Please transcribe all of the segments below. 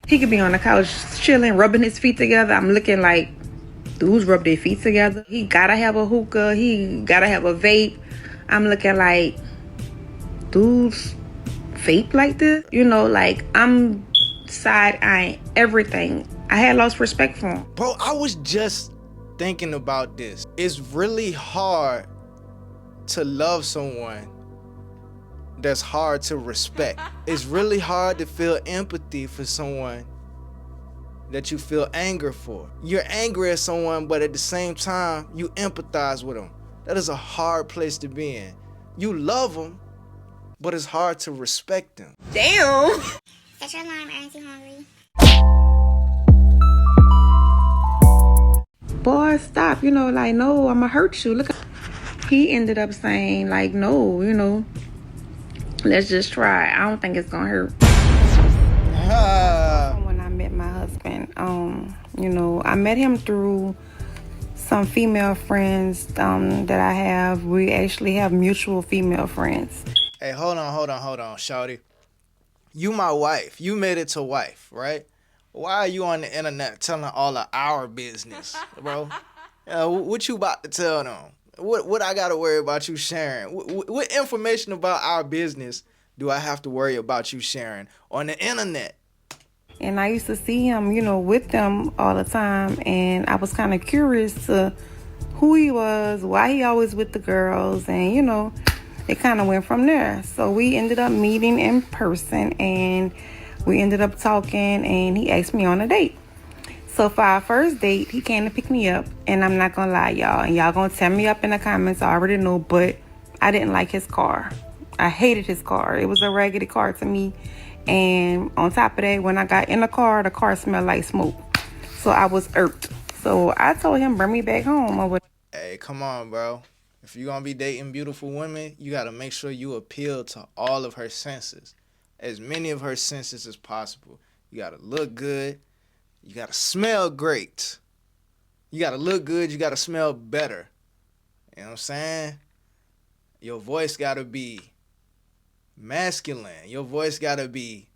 He could be on the couch chilling, rubbing his feet together. I'm looking like, dudes rub their feet together. He gotta have a hookah. He gotta have a vape. I'm looking like, dudes vape like this? You know, like, I'm side-eyeing everything. I had lost respect for him. Bro, I was just thinking about this. It's really hard to love someone that's hard to respect. It's really hard to feel empathy for someone that you feel anger for. You're angry at someone, but at the same time, you empathize with them. That is a hard place to be in. You love them, but it's hard to respect them. Damn. Set your alarm, aren't you hungry? Boy, stop. You know, like, no, I'ma hurt you. Look, he ended up saying, like, no, you know, let's just try. I don't think it's gonna hurt. When I met my husband, you know, I met him through some female friends that I have. We actually have mutual female friends. Hey, hold on, shawty. You my wife. You made it to wife, right? Why are you on the internet telling all of our business, bro? What you about to tell them? What I gotta worry about you sharing? What information about our business do I have to worry about you sharing on the internet? And I used to see him, you know, with them all the time, and I was kind of curious to who he was, why he always with the girls, and, you know, it kind of went from there. So we ended up meeting in person, and we ended up talking, and he asked me on a date. So for our first date, he came to pick me up, and I'm not gonna lie, y'all, and y'all gonna tell me up in the comments, I already know, but I didn't like his car. I hated his car. It was a raggedy car to me. And on top of that, when I got in the car smelled like smoke. So I was irked. So I told him, bring me back home. Hey, come on, bro. If you're gonna be dating beautiful women, you gotta make sure you appeal to all of her senses. As many of her senses as possible. You gotta look good. You gotta smell great. You gotta look good. You gotta smell better. You know what I'm saying? Your voice gotta be masculine. Your voice gotta be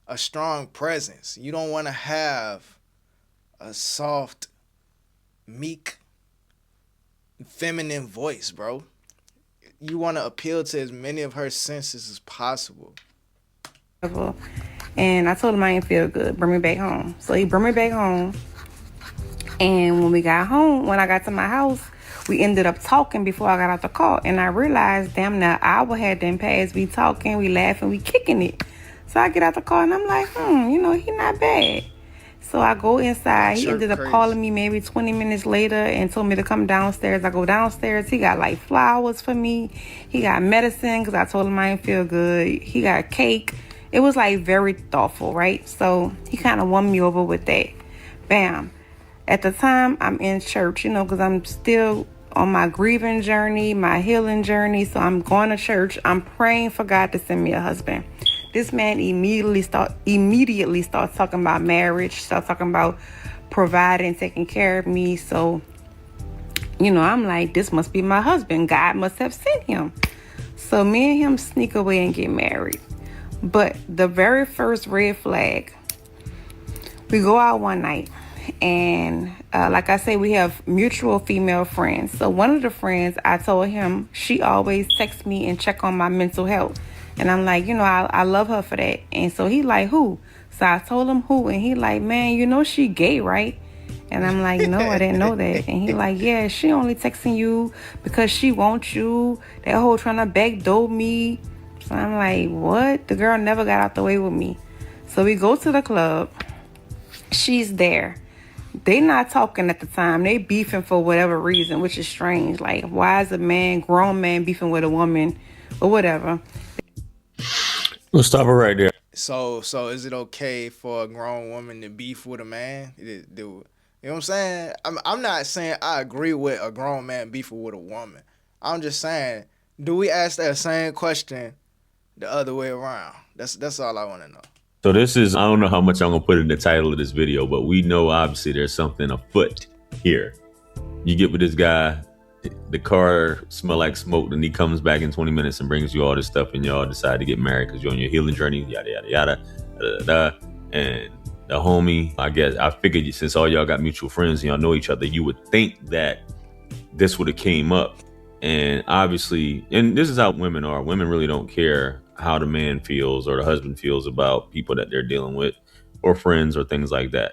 a strong presence. You don't want to have a soft, meek, feminine voice, bro. You want to appeal to as many of her senses as possible. And I told him I didn't feel good. Bring me back home. So he brought me back home. And when we got home, when I got to my house, we ended up talking before I got out the car. And I realized, damn, now hour had then passed. We talking, we laughing, we kicking it. So I get out the car and I'm like, you know, he not bad. So I go inside. He ended up calling me maybe 20 minutes later and told me to come downstairs. I go downstairs. He got like flowers for me. He got medicine because I told him I didn't feel good. He got cake. It was like very thoughtful, right? So he kind of won me over with that. Bam. At the time, I'm in church, you know, because I'm still on my grieving journey, my healing journey. So I'm going to church. I'm praying for God to send me a husband. This man immediately starts talking about marriage, start talking about providing, taking care of me. So, you know, I'm like, this must be my husband. God must have sent him. So me and him sneak away and get married. But the very first red flag, we go out one night. And like I say, we have mutual female friends. So one of the friends, I told him, she always texts me and check on my mental health. And I'm like, you know, I love her for that. And so he like, who? So I told him who. And he like, man, you know she gay, right? And I'm like, no, I didn't know that. And he like, yeah, she only texting you because she wants you. That whole trying to backdoor me. So I'm like, what? The girl never got out the way with me. So we go to the club. She's there. They not talking at the time. They beefing for whatever reason, which is strange. Like, why is a man, grown man, beefing with a woman or whatever? We'll stop it right there. So is it okay for a grown woman to beef with a man? You know what I'm saying? I'm not saying I agree with a grown man beefing with a woman. I'm just saying, do we ask that same question the other way around? That's all I want to know. So this is, I don't know how much I'm going to put in the title of this video, but we know obviously there's something afoot here. You get with this guy, the car smell like smoke, and he comes back in 20 minutes and brings you all this stuff, and y'all decide to get married because you're on your healing journey, yada, yada, yada, da, da, da. And the homie. I guess I figured since all y'all got mutual friends and y'all know each other, you would think that this would have came up. And obviously, and this is how women are. Women really don't care how the man feels or the husband feels about people that they're dealing with or friends or things like that.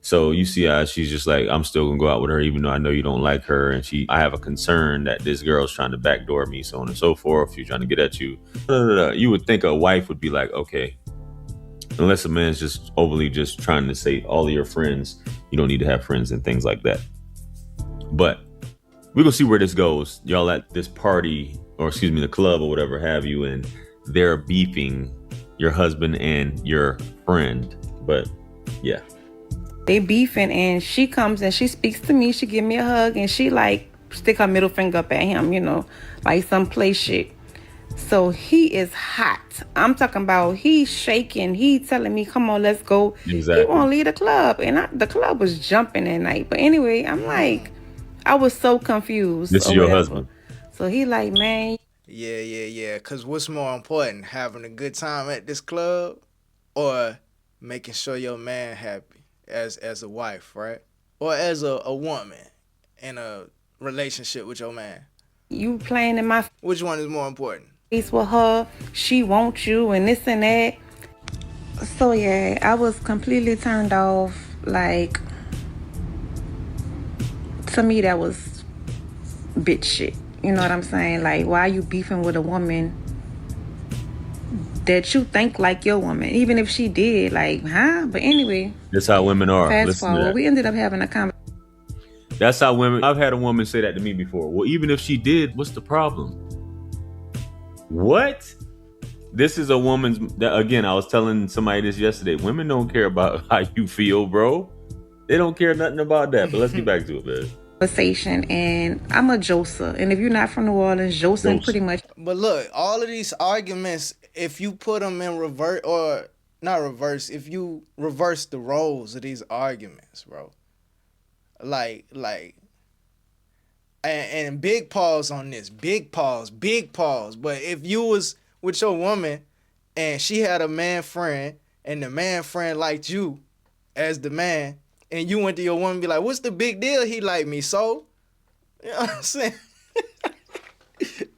So you see how she's just like, I'm still gonna go out with her even though I know you don't like her. And I have a concern that this girl's trying to backdoor me, so on and so forth. She's trying to get at you. You would think a wife would be like, okay, unless a man's just overly just trying to say all of your friends, you don't need to have friends and things like that. But we're gonna see where this goes. Y'all at this party, or excuse me, the club or whatever have you, and they're beefing your husband and your friend. But yeah. They beefing, and she comes and she speaks to me. She give me a hug, and she like stick her middle finger up at him, you know, like some play shit. So he is hot. I'm talking about he's shaking. He telling me, come on, let's go. Exactly. He won't leave the club. And the club was jumping that night. But anyway, I'm like, I was so confused. This is your husband. So he like, man. Yeah. Because what's more important, having a good time at this club or making sure your man happy as a wife, right? Or as a woman in a relationship with your man? You playing in my Which one is more important? face with her. She wants you and this and that. So yeah, I was completely turned off. Like, to me, that was bitch shit. You know what I'm saying? Like, why are you beefing with a woman that you think like your woman? Even if she did, like, huh? But anyway. That's how women are. Fast forward, we ended up having a conversation. That's how women, I've had a woman say that to me before. Well, even if she did, what's the problem? What? This is a woman's, again, I was telling somebody this yesterday. Women don't care about how you feel, bro. They don't care nothing about that. But let's get back to it, man. Conversation, and I'm a Josa, and if you're not from New Orleans, Josa pretty much. But look, all of these arguments, if you put them in reverse, or not reverse, if you reverse the roles of these arguments, bro, like, and big pause on this, big pause. But if you was with your woman and she had a man friend and the man friend liked you as the man, and you went to your woman and be like, what's the big deal? He like me, so? You know what I'm saying?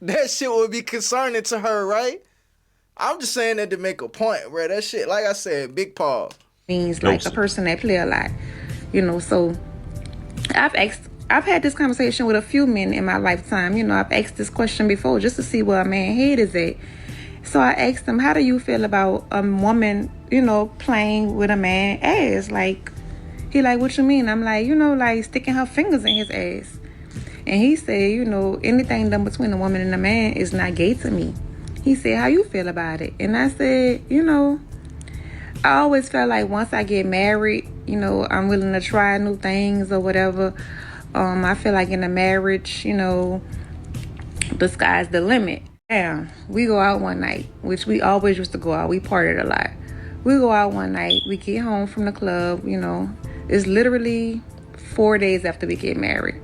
That shit would be concerning to her, right? I'm just saying that to make a point, bro. That shit, like I said, big pause. Means like a person that play a lot, you know. So I've had this conversation with a few men in my lifetime. You know, I've asked this question before just to see where a man's head is at. So I asked them, how do you feel about a woman, you know, playing with a man's ass? Like, he like, what you mean? I'm like, you know, like sticking her fingers in his ass. And he said, you know, anything done between a woman and a man is not gay to me. He said, how you feel about it? And I said, you know, I always felt like once I get married, you know, I'm willing to try new things or whatever. I feel like in a marriage, you know, the sky's the limit. Yeah, we go out one night, which we always used to go out. We partied a lot. We go out one night. We get home from the club, you know. It's literally 4 days after we get married.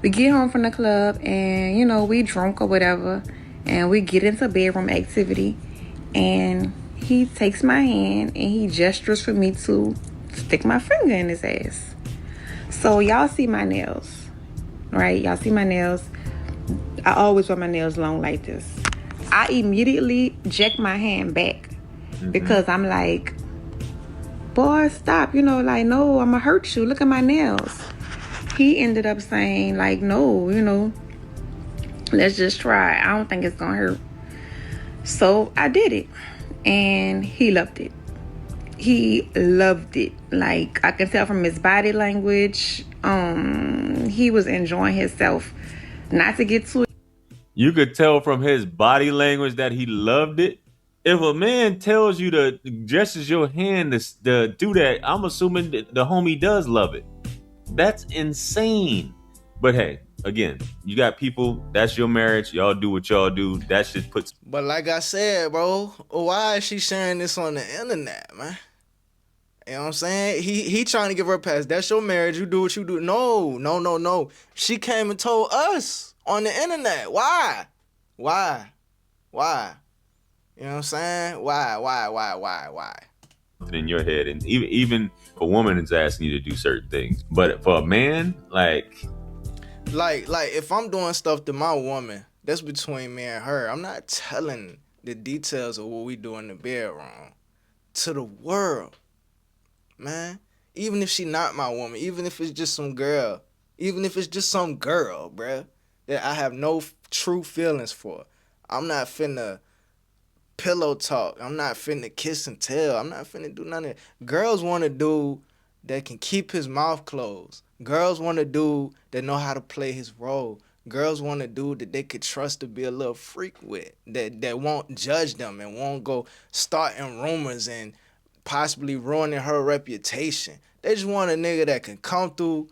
We get home from the club and, you know, we drunk or whatever. And we get into bedroom activity. And he takes my hand and he gestures for me to stick my finger in his ass. So y'all see my nails, right? Y'all see my nails. I always wear my nails long like this. I immediately jack my hand back because I'm like, boy, stop. You know, like, no, I'm going to hurt you. Look at my nails. He ended up saying, like, no, you know, let's just try. I don't think it's going to hurt. So I did it. And he loved it. He loved it. Like, I can tell from his body language, he was enjoying himself. Not to get too. You could tell from his body language that he loved it. If a man tells you to gestures your hand to do that, I'm assuming that the homie does love it. That's insane. But hey, again, you got people, that's your marriage. Y'all do what y'all do. That shit puts. But like I said, bro, why is she sharing this on the internet, man? You know what I'm saying? He trying to give her a pass. That's your marriage. You do what you do. No. She came and told us on the internet. Why? You know what I'm saying? Why? in your head, and even if a woman is asking you to do certain things, but for a man, like if I'm doing stuff to my woman, that's between me and her. I'm not telling the details of what we do in the bedroom to the world, man. Even if she not my woman, even if it's just some girl, bruh, that I have no true feelings for, I'm not finna pillow talk. I'm not finna kiss and tell. I'm not finna do none of that. Girls want a dude that can keep his mouth closed. Girls want a dude that know how to play his role. Girls want a dude that they could trust to be a little freak with, that won't judge them and won't go starting rumors and possibly ruining her reputation. They just want a nigga that can come through,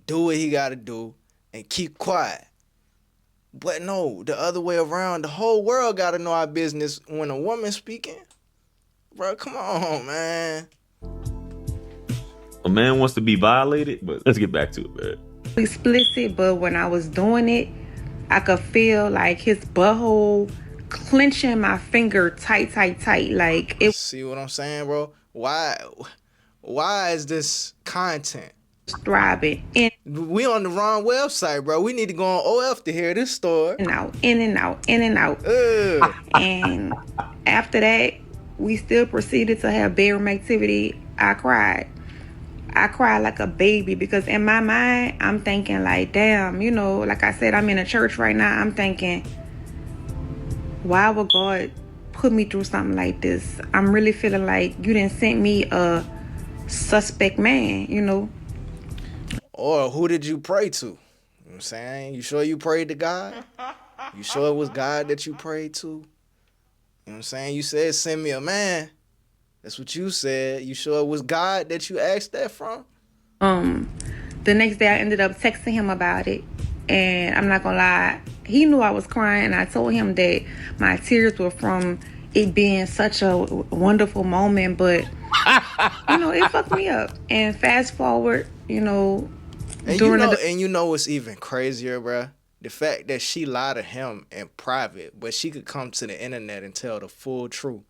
do what he gotta do, and keep quiet. But no, the other way around, the whole world gotta know our business when a woman's speaking. Bro, come on, man. a man wants to be violated. But let's get back to it, man. Explicit, but when I was doing it, I could feel like his butthole clenching my finger tight. Like it See what I'm saying, bro? Why is this content? was throbbing in We on the wrong website, bro. We need to go on OF to hear this story. and out, in and out. Ugh. And after that, we still proceeded to have bedroom activity. I cried like a baby, because in my mind, I'm thinking like, damn, like I said, I'm in a church right now. I'm thinking, why would God put me through something like this? I'm really feeling like you didn't send me a suspect man. Or who did you pray to? You know what I'm saying? You sure you prayed to God? You sure it was God that you prayed to? You know what I'm saying? You said, send me a man. That's what you said. You sure it was God that you asked that from? The next day I ended up texting him about it, and I'm not gonna lie, he knew I was crying, and I told him that my tears were from it being such a wonderful moment, but it fucked me up. And fast forward, And you know what's even crazier, bruh? The fact that she lied to him in private, but she could come to the internet and tell the full truth.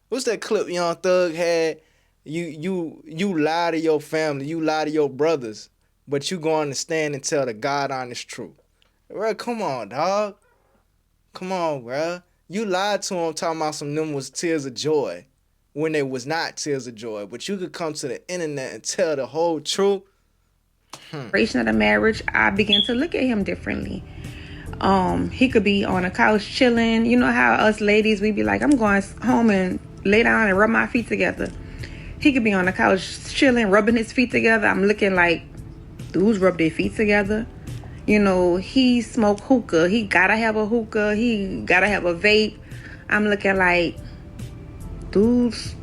What's that clip Young Thug had? You lie to your family, you lie to your brothers, but you go on the stand and tell the God honest truth. Bruh, come on, dog. Come on, bruh. You lied to him talking about some them was tears of joy when they was not tears of joy, but you could come to the internet and tell the whole truth. Duration of the marriage, I began to look at him differently. He could be on a couch chilling. You know how us ladies, we be like, I'm going home and lay down and rub my feet together. He could be on the couch chilling, rubbing his feet together. I'm looking like, dudes rub their feet together. He smoke hookah. He gotta have a hookah. He gotta have a vape. I'm looking like, dudes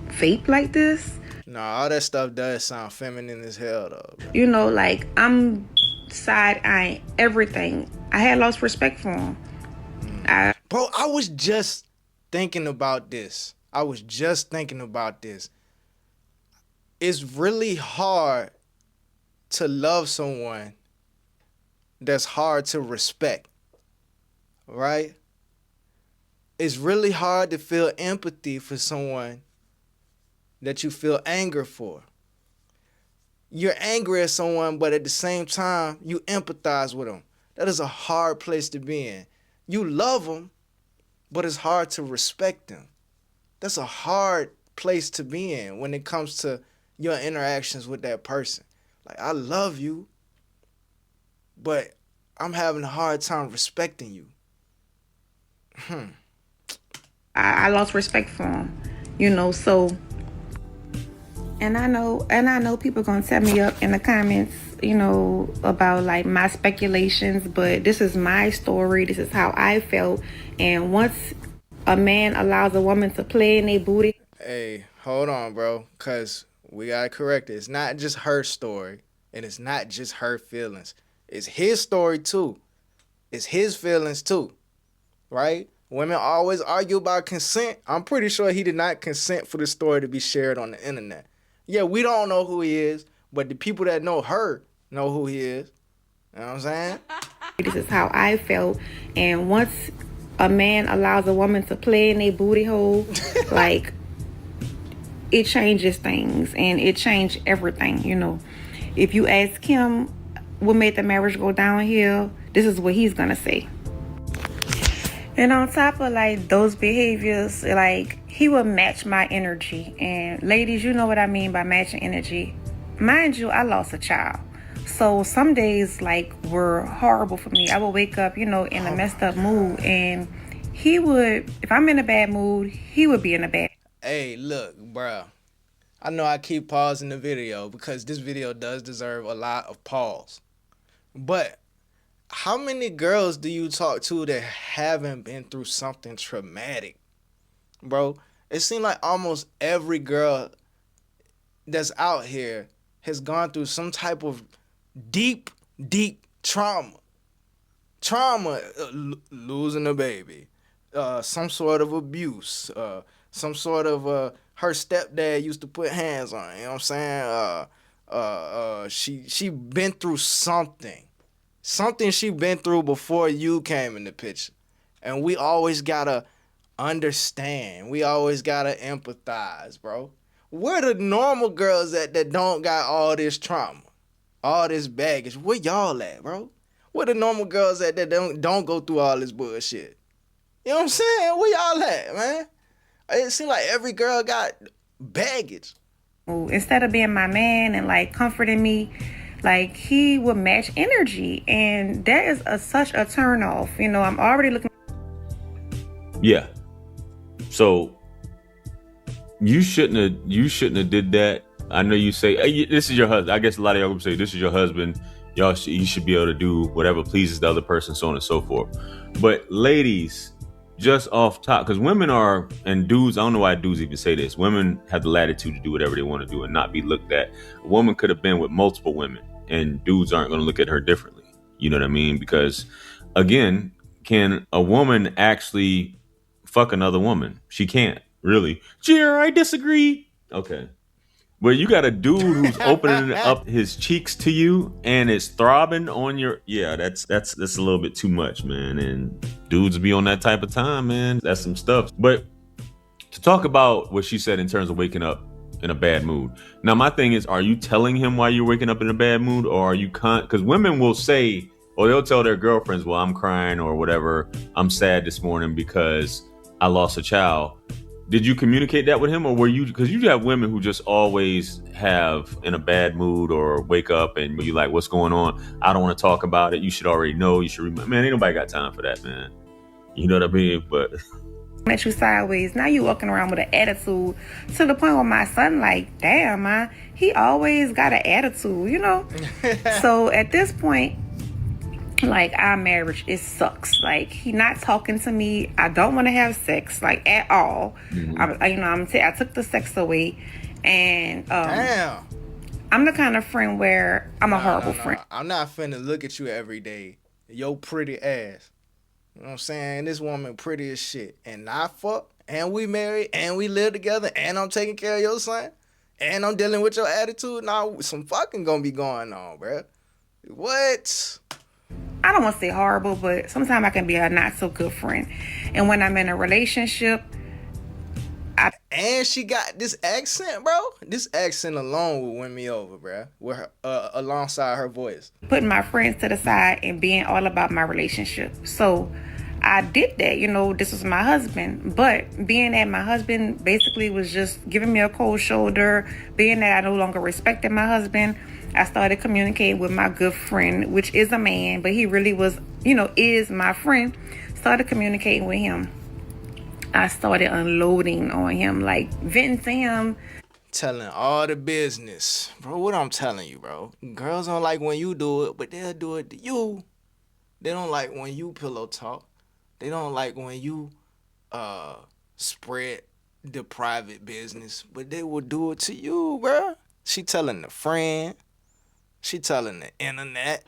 vape like this? Nah, all that stuff does sound feminine as hell, though. Like, I'm side-eyeing everything. I had lost respect for him. Bro, I was just thinking about this. It's really hard to love someone that's hard to respect, right? It's really hard to feel empathy for someone that you feel anger for. You're angry at someone, but at the same time, you empathize with them. That is a hard place to be in. You love them, but it's hard to respect them. That's a hard place to be in when it comes to your interactions with that person. Like, I love you, but I'm having a hard time respecting you. I lost respect for him, so... And I know people gonna set me up in the comments, about like my speculations, but this is my story. This is how I felt. And once a man allows a woman to play in their booty. Hey, hold on, bro, because we gotta correct it. It's not just her story, and it's not just her feelings. It's his story too. It's his feelings too, right? Women always argue about consent. I'm pretty sure he did not consent for the story to be shared on the internet. Yeah, we don't know who he is, but the people that know her know who he is. You know what I'm saying? This is how I felt. And once a man allows a woman to play in their booty hole, like, it changes things and it changed everything, you know. If you ask him what made the marriage go downhill, this is what he's gonna say. And on top of like those behaviors, like he would match my energy. And ladies, you know what I mean by matching energy. Mind you, I lost a child. So some days like were horrible for me. I would wake up, you know, in a messed up mood, and he would, if I'm in a bad mood, he would be in a bad. Hey, look, bruh. I know I keep pausing the video because this video does deserve a lot of pause. But how many girls do you talk to that haven't been through something traumatic? Bro, it seems like almost every girl that's out here has gone through some type of deep trauma. Losing a baby, some sort of abuse, some sort of her stepdad used to put hands on her, you know what I'm saying? She been through something she been through before you came in the picture, and we always gotta understand, we always gotta empathize, bro. Where the normal girls at that don't got all this trauma, all this baggage? Where y'all at, bro? Where the normal girls at that don't go through all this bullshit? You know what I'm saying? Where y'all at, man? It seems like every girl got baggage. Instead of being my man and like comforting me, like he would match energy, and that is such a turn off. You know, I'm already looking. Yeah. So you shouldn't have did that. I know you say, hey, this is your husband. I guess a lot of y'all would say this is your husband. You should be able to do whatever pleases the other person, so on and so forth. But ladies, just off top, because women are, and dudes, I don't know why dudes even say this, women have the latitude to do whatever they want to do and not be looked at. A woman could have been with multiple women, and dudes aren't going to look at her differently. You know what I mean? Because again, can a woman actually fuck another woman? She can't, really. Jer, I disagree. Okay. But you got a dude who's opening up his cheeks to you and it's throbbing on your, yeah, that's a little bit too much, man. And dudes be on that type of time, man. That's some stuff. But to talk about what she said in terms of waking up in a bad mood. Now, my thing is, are you telling him why you're waking up in a bad mood, or are you because women will say, or they'll tell their girlfriends, well, I'm crying or whatever. I'm sad this morning because I lost a child. Did you communicate that with him, or were you, because you have women who just always have in a bad mood or wake up and you like, what's going on? I don't want to talk about it. You should already know. You should remember. Man, ain't nobody got time for that, man. You know what I mean? But at you sideways. Now you walking around with an attitude to the point where my son like, damn, man, he always got an attitude, you know? So at this point, like, our marriage, it sucks. Like, he not talking to me. I don't want to have sex, like, at all. Mm-hmm. I took the sex away, and damn, I'm the kind of friend where I'm a horrible friend. I'm not finna look at you every day, your pretty ass. You know what I'm saying? This woman pretty as shit, and I fuck, and we married, and we live together, and I'm taking care of your son, and I'm dealing with your attitude. Now some fucking gonna be going on, bruh. What? I don't want to say horrible, but sometimes I can be a not so good friend. And when I'm in a relationship, and she got this accent, bro. This accent alone would win me over, bro. With her, alongside her voice. Putting my friends to the side and being all about my relationship. So I did that, you know, this was my husband. But being that my husband basically was just giving me a cold shoulder, being that I no longer respected my husband, I started communicating with my good friend, which is a man, but he really was, you know, is my friend. Started communicating with him. I started unloading on him, like venting to him. Telling all the business. Bro, what I'm telling you, bro. Girls don't like when you do it, but they'll do it to you. They don't like when you pillow talk. They don't like when you spread the private business, but they will do it to you, bro. She telling the friend. She telling the internet.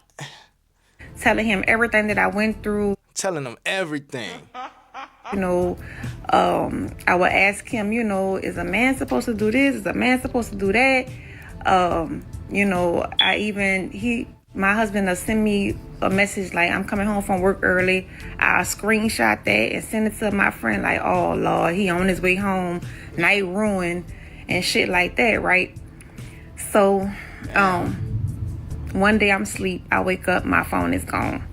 Telling him everything that I went through. Telling them everything. You know, I would ask him, you know, is a man supposed to do this? Is a man supposed to do that? You know, my husband will send me a message like, I'm coming home from work early. I'll screenshot that and send it to my friend like, oh, Lord, he on his way home, night ruined. and shit like that, right? So, one day I'm asleep, I wake up, my phone is gone.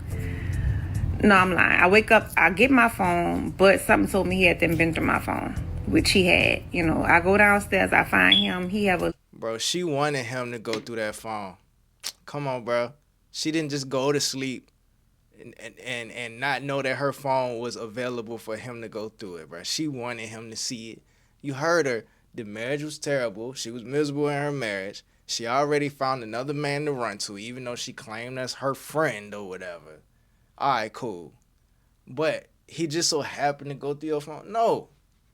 No, I'm lying. I wake up, I get my phone, but something told me he hadn't been through my phone, which he had. You know, I go downstairs, I find him, he have a... Bro, she wanted him to go through that phone. Come on, bro. She didn't just go to sleep and not know that her phone was available for him to go through it, bro. She wanted him to see it. You heard her. The marriage was terrible. She was miserable in her marriage. She already found another man to run to, even though she claimed that's her friend or whatever. All right, cool. But he just so happened to go through your phone? No.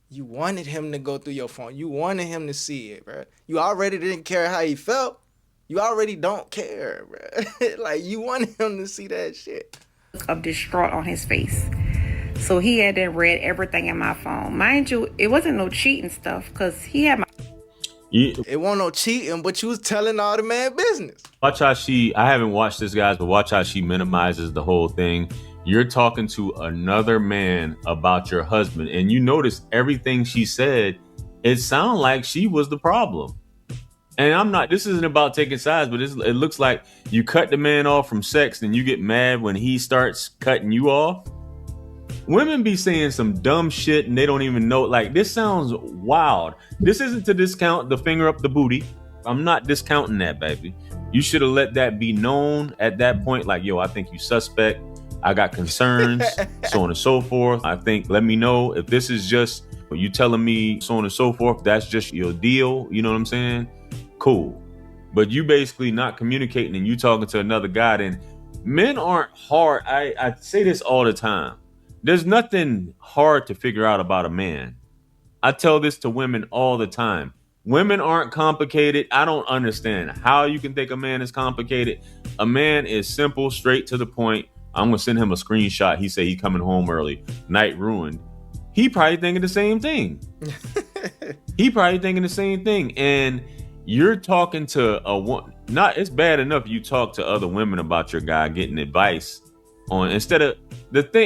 You wanted him to go through your phone. You wanted him to see it, bro. You already didn't care how he felt. You already don't care, bro. Like, you wanted him to see that shit. Of distraught on his face. So he had then read everything in my phone. Mind you, it wasn't no cheating stuff, because he had my... It wasn't no cheating, but you was telling all the man business. Watch how I haven't watched this, guys, but watch how she minimizes the whole thing. You're talking to another man about your husband, and you notice everything she said, it sounded like she was the problem. And this isn't about taking sides, but it looks like you cut the man off from sex, and you get mad when he starts cutting you off. Women be saying some dumb shit and they don't even know. Like, this sounds wild. This isn't to discount the finger up the booty. I'm not discounting that, baby. You should have let that be known at that point. Like, yo, I think you suspect. I got concerns, so on and so forth. I think, let me know if this is just you telling me so on and so forth. That's just your deal. You know what I'm saying? Cool. But you basically not communicating and you talking to another guy. And men aren't hard. I say this all the time. There's nothing hard to figure out about a man. I tell this to women all the time. Women aren't complicated. I don't understand how you can think a man is complicated. A man is simple, straight to the point. I'm going to send him a screenshot. He say he coming home early. Night ruined. He probably thinking the same thing. And you're talking to a one. It's bad enough you talk to other women about your guy getting advice on, instead of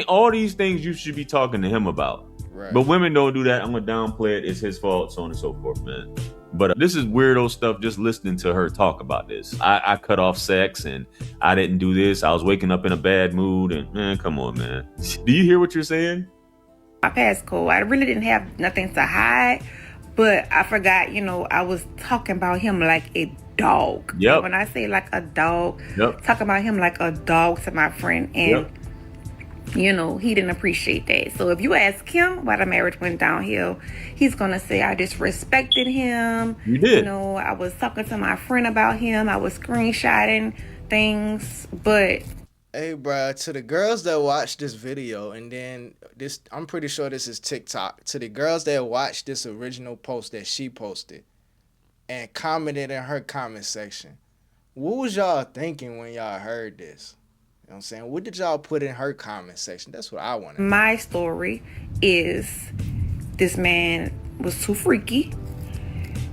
all these things you should be talking to him about. Right. But women don't do that. I'm gonna downplay it. It's his fault, so on and so forth, man. But this is weirdo stuff. Just listening to her talk about this. I cut off sex and I didn't do this. I was waking up in a bad mood, and man, come on, man. Do you hear what you're saying? My passcode. I really didn't have nothing to hide, but I forgot. You know, I was talking about him like a dog. Yep. When I say like a dog, yep. Talking about him like a dog to my friend, and yep. You know, he didn't appreciate that. So if you ask him why the marriage went downhill, he's gonna say I disrespected him. You did. You know, I was talking to my friend about him. I was screenshotting things, but hey, bro, to the girls that watch this video, and then this, I'm pretty sure this is TikTok. To the girls that watched this original post that she posted and commented in her comment section, what was y'all thinking when y'all heard this? You know what I'm saying? What did y'all put in her comment section? That's what I want to know. My story is this man was too freaky.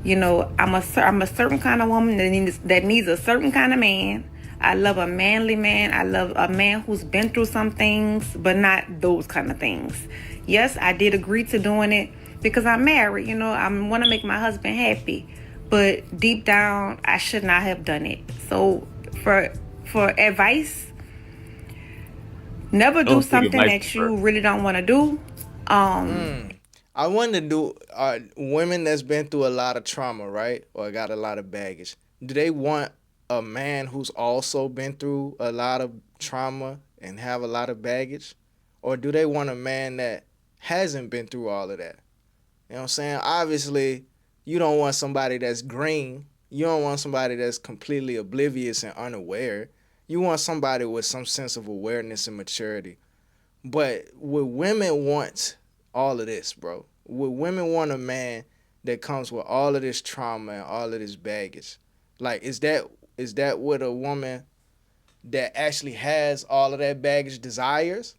You know, I'm a certain kind of woman that needs a certain kind of man. I love a manly man. I love a man who's been through some things, but not those kind of things. Yes, I did agree to doing it because I'm married. You know, I want to make my husband happy. But deep down, I should not have done it. So for advice, never do something that you really don't want to do. I want to do women that's been through a lot of trauma, right? Or got a lot of baggage. Do they want a man who's also been through a lot of trauma and have a lot of baggage? Or do they want a man that hasn't been through all of that? You know what I'm saying? Obviously, you don't want somebody that's green. You don't want somebody that's completely oblivious and unaware. You want somebody with some sense of awareness and maturity. But would women want all of this, bro? Would women want a man that comes with all of this trauma and all of this baggage? Like, is that what a woman that actually has all of that baggage desires?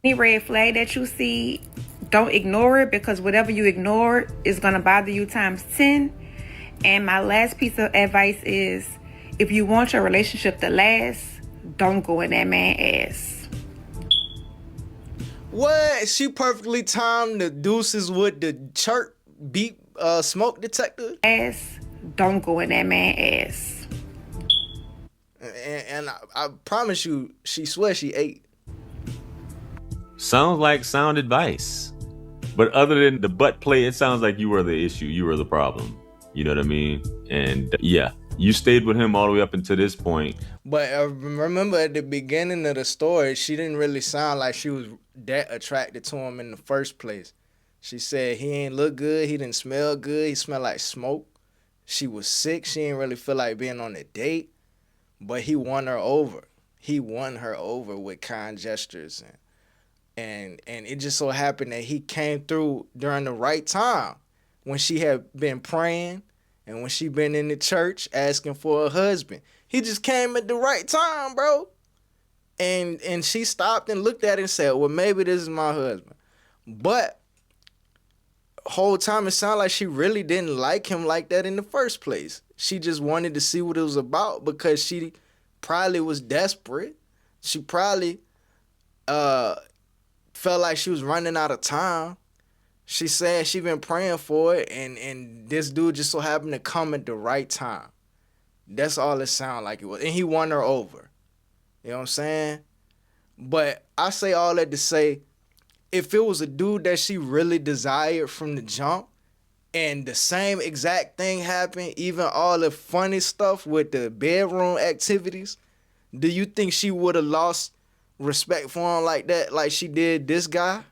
Any red flag that you see, don't ignore it, because whatever you ignore is going to bother you times 10. And my last piece of advice is, if you want your relationship to last, don't go in that man's ass. What? She perfectly timed the deuces with the chirp beep smoke detector. Ass, don't go in that man ass. And I promise you, she swears she ate. Sounds like sound advice. But other than the butt play, it sounds like you were the issue. You were the problem. You know what I mean? And yeah, you stayed with him all the way up until this point. But remember at the beginning of the story, she didn't really sound like she was that attracted to him in the first place. She said he ain't look good, he didn't smell good, he smelled like smoke. She was sick, she didn't really feel like being on a date, but he won her over. He won her over with kind gestures, and it just so happened that he came through during the right time when she had been praying and when she been in the church asking for a husband. He just came at the right time, bro. And she stopped and looked at it and said, well, maybe this is my husband. But whole time it sounded like she really didn't like him like that in the first place. She just wanted to see what it was about because she probably was desperate. She probably felt like she was running out of time. She said she been praying for it, and this dude just so happened to come at the right time. That's all it sounded like it was. And he won her over. You know what I'm saying? But I say all that to say, if it was a dude that she really desired from the jump, and the same exact thing happened, even all the funny stuff with the bedroom activities, do you think she would have lost respect for him like that, like she did this guy?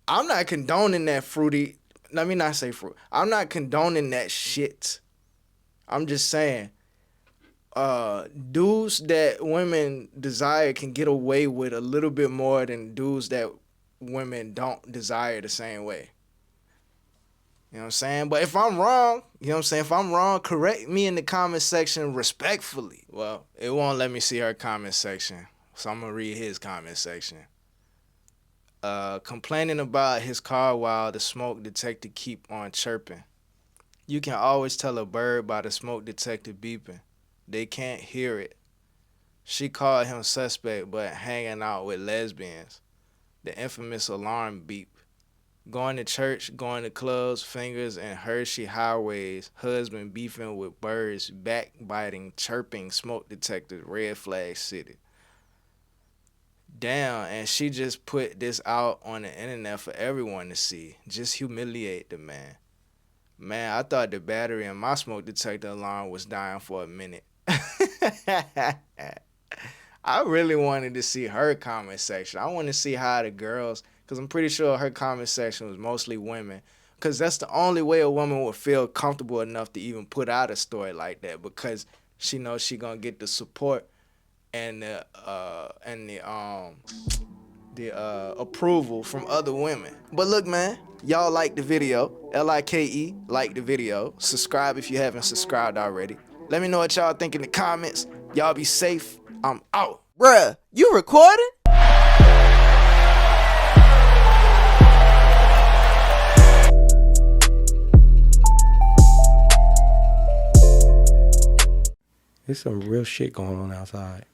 I'm not condoning that fruity. Let me not say fruit. I'm not condoning that shit. I'm just saying, dudes that women desire can get away with a little bit more than dudes that women don't desire the same way. You know what I'm saying? But if I'm wrong, you know what I'm saying? If I'm wrong, correct me in the comment section respectfully. Well, it won't let me see her comment section, so I'm going to read his comment section. Complaining about his car while the smoke detector keep on chirping. You can always tell a bird by the smoke detector beeping. They can't hear it. She called him suspect but hanging out with lesbians. The infamous alarm beep. Going to church, going to clubs, fingers in Hershey highways, husband beefing with birds, backbiting, chirping, smoke detectors, red flag city. Damn, and she just put this out on the internet for everyone to see. Just humiliate the man. Man, I thought the battery in my smoke detector alarm was dying for a minute. I really wanted to see her comment section. I want to see how the girls, because I'm pretty sure her comment section was mostly women, because that's the only way a woman would feel comfortable enough to even put out a story like that, because she knows she gonna get the support and the approval from other women. But look, man, y'all like the video. Like, like the video. Subscribe if you haven't subscribed already. Let me know what y'all think in the comments. Y'all be safe. I'm out. Bruh, you recording? There's some real shit going on outside.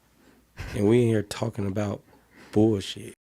And we in here talking about bullshit.